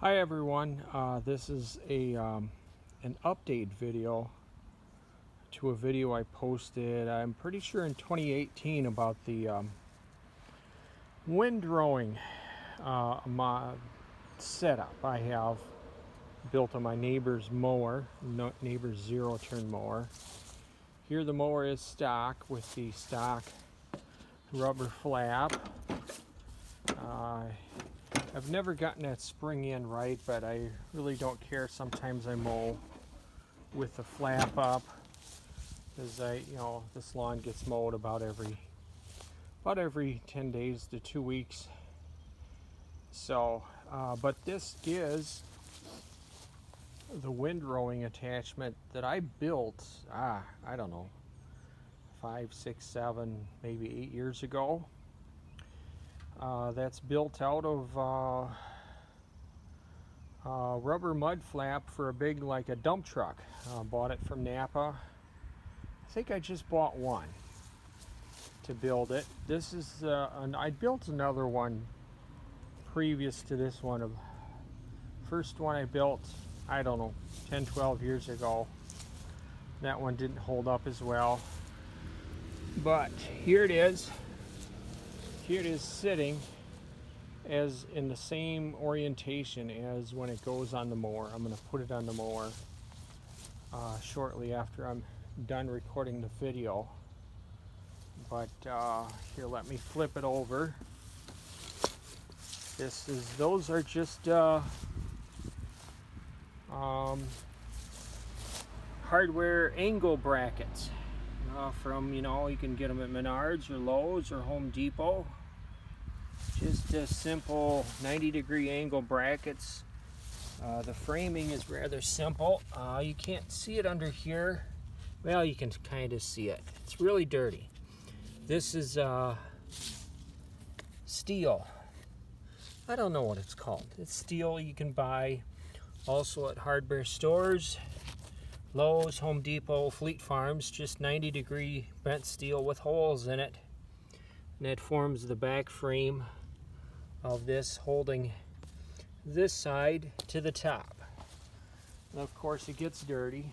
Hi everyone, this is an update video to a video I posted, I'm pretty sure in 2018, about the windrowing my setup I have built on my neighbor's mower, neighbor's zero-turn mower. Here the mower is stock with the stock rubber flap. I've never gotten that spring in right, but I really don't care. Sometimes I mow with the flap up, because this lawn gets mowed about every 10 days to 2 weeks. So, but this is the windrowing attachment that I built, I don't know, 5, 6, 7, maybe 8 years ago. That's built out of rubber mud flap for a big, like a dump truck. Bought it from Napa. I think I just bought one to build it. This is I built another one previous to this one. First one I built, I don't know, 10, 12 years ago. That one didn't hold up as well. But here it is. Here it is sitting as in the same orientation as when it goes on the mower. I'm going to put it on the mower shortly after I'm done recording the video. But here, let me flip it over. Those are just hardware angle brackets. From, you can get them at Menards or Lowe's or Home Depot. Just a simple 90-degree angle brackets. The framing is rather simple. You can't see it under here. Well, you can kind of see it. It's really dirty. This is steel. I don't know what it's called. It's steel you can buy also at hardware stores. Lowe's, Home Depot, Fleet Farms, just 90-degree bent steel with holes in it. And that forms the back frame of this, holding this side to the top. And of course it gets dirty.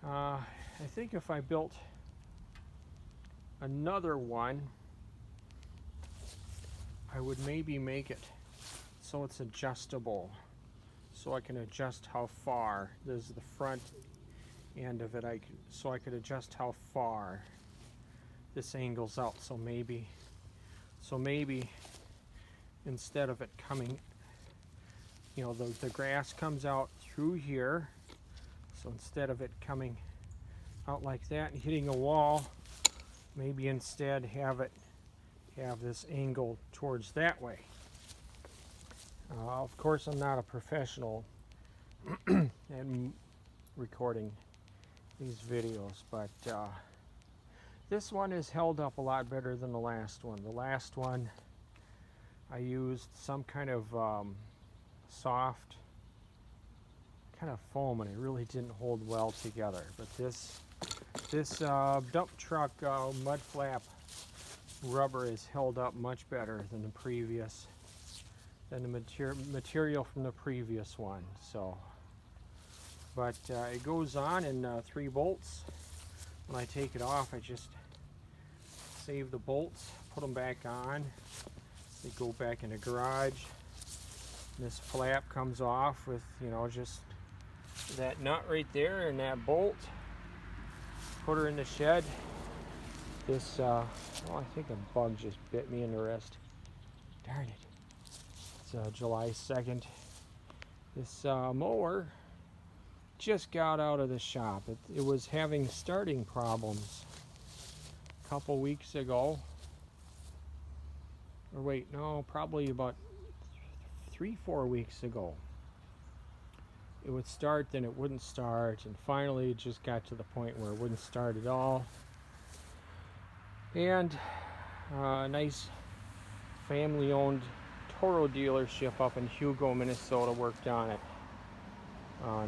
I think if I built another one, I would maybe make it so it's adjustable. So I can adjust how far. This is the front end of it. So I could adjust how far this angles out. So maybe instead of it coming, the grass comes out through here. So instead of it coming out like that and hitting a wall, maybe instead have this angle towards that way. Of course, I'm not a professional at recording these videos, but this one is held up a lot better than the last one. The last one, I used some kind of soft kind of foam, and it really didn't hold well together. But this dump truck mud flap rubber is held up much better than the previous. Than the material from the previous one. So, but it goes on in 3 bolts. When I take it off, I just save the bolts, put them back on. They go back in the garage. And this flap comes off with, just that nut right there and that bolt. Put her in the shed. This, I think a bug just bit me in the wrist. Darn it. July 2nd. This mower just got out of the shop. It was having starting problems a couple weeks ago. Or wait, no, probably about 3-4 weeks ago. It would start, then it wouldn't start, and finally it just got to the point where it wouldn't start at all. And a nice family-owned Toro dealership up in Hugo, Minnesota worked on it.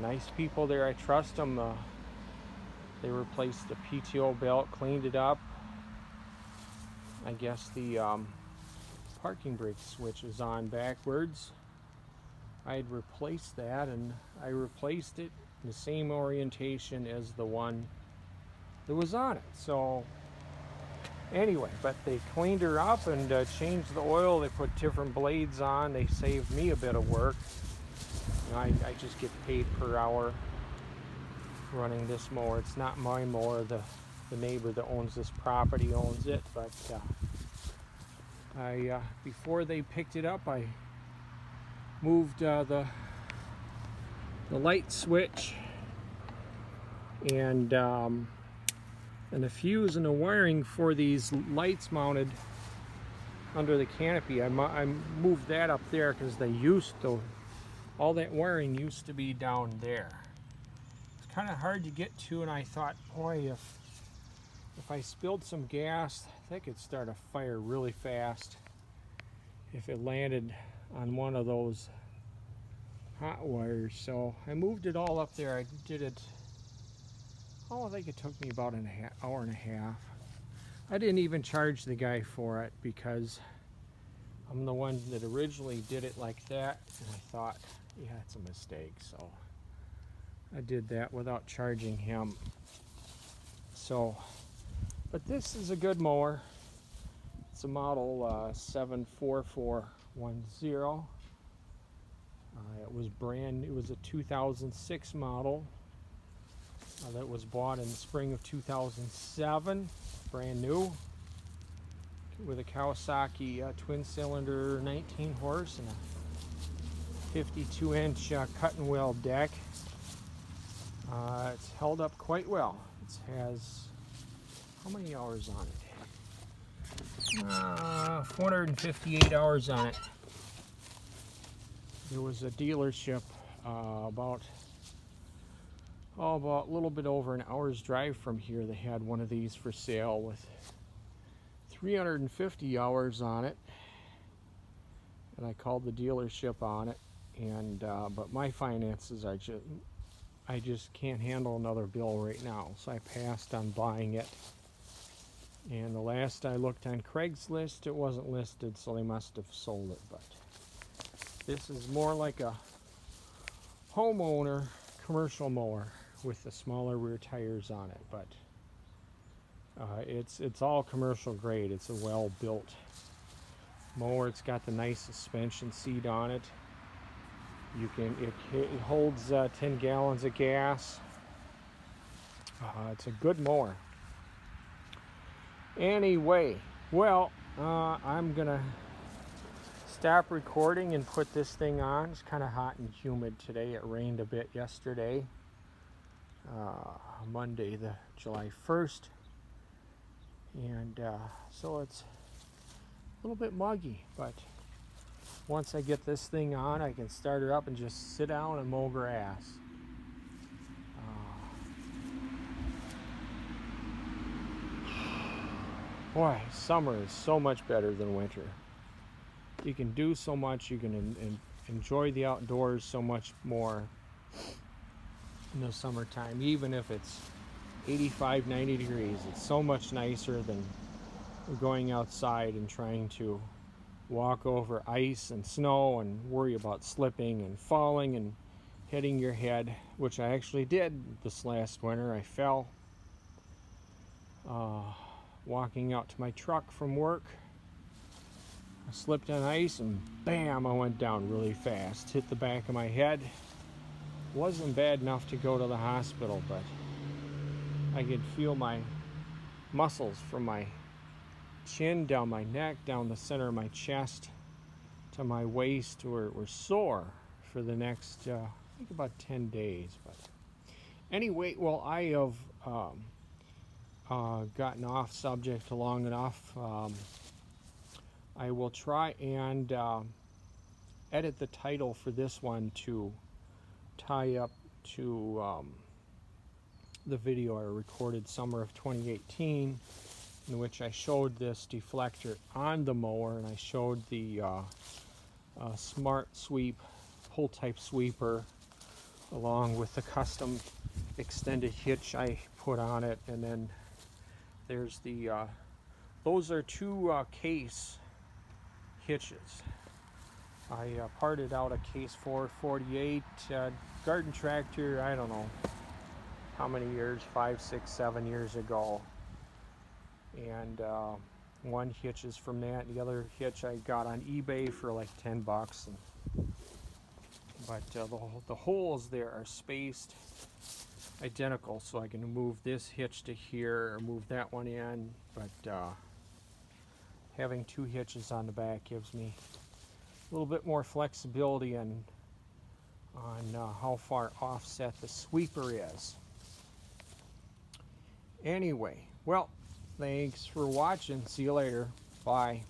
Nice people there, I trust them. They replaced the PTO belt, cleaned it up. I guess the parking brake switch is on backwards. I'd replaced that, and I replaced it in the same orientation as the one that was on it. So anyway, but they cleaned her up and changed the oil. They put different blades on. They saved me a bit of work. You know, I just get paid per hour running this mower. It's not my mower. The neighbor that owns this property owns it. But before they picked it up, I moved the light switch and the fuse and the wiring for these lights mounted under the canopy. I moved that up there because they used to, all that wiring used to be down there. It's kind of hard to get to, and I thought, boy, if I spilled some gas, that could start a fire really fast if it landed on one of those hot wires. So I moved it all up there. I did it, I think it took me about an hour and a half. I didn't even charge the guy for it because I'm the one that originally did it like that, and I thought, yeah, it's a mistake. So I did that without charging him. So, but this is a good mower. It's a model 74410. It was it was a 2006 model that was bought in the spring of 2007, brand new, with a Kawasaki twin cylinder 19 horse and a 52-inch cut and wheel deck. It's held up quite well. It has, how many hours on it? 458 hours on it. There was a dealership about a little bit over an hour's drive from here. They had one of these for sale with 350 hours on it, and I called the dealership on it, and but my finances are I just can't handle another bill right now, so I passed on buying it. And the last I looked on Craigslist, it wasn't listed, so they must have sold it. But this is more like a homeowner commercial mower with the smaller rear tires on it. But it's all commercial grade. It's a well-built mower. It's got the nice suspension seat on it. It holds 10 gallons of gas. It's a good mower. Anyway, well, I'm gonna stop recording and put this thing on. It's kind of hot and humid today. It rained a bit yesterday, Monday, the July 1st, and so it's a little bit muggy. But once I get this thing on, I can start her up and just sit down and mow grass. Boy, summer is so much better than winter. You can do so much. You can enjoy the outdoors so much more in the summertime, even if it's 85, 90 degrees. It's so much nicer than going outside and trying to walk over ice and snow and worry about slipping and falling and hitting your head, which I actually did this last winter. I fell walking out to my truck from work. I slipped on ice and bam, I went down really fast, hit the back of my head. Wasn't bad enough to go to the hospital, but I could feel my muscles from my chin down my neck, down the center of my chest to my waist were sore for the next I think about 10 days. But anyway, well, I have gotten off subject long enough. I will try and edit the title for this one to tie up to the video I recorded summer of 2018, in which I showed this deflector on the mower, and I showed the smart sweep pull type sweeper along with the custom extended hitch I put on it. And then there's the those are two case hitches. I parted out a Case 448 garden tractor, I don't know how many years, 5, 6, 7 years ago. And one hitch is from that, and the other hitch I got on eBay for like 10 bucks. But the holes there are spaced identical, so I can move this hitch to here or move that one in. But having two hitches on the back gives me a little bit more flexibility on how far offset the sweeper is. Anyway, well, thanks for watching. See you later. Bye.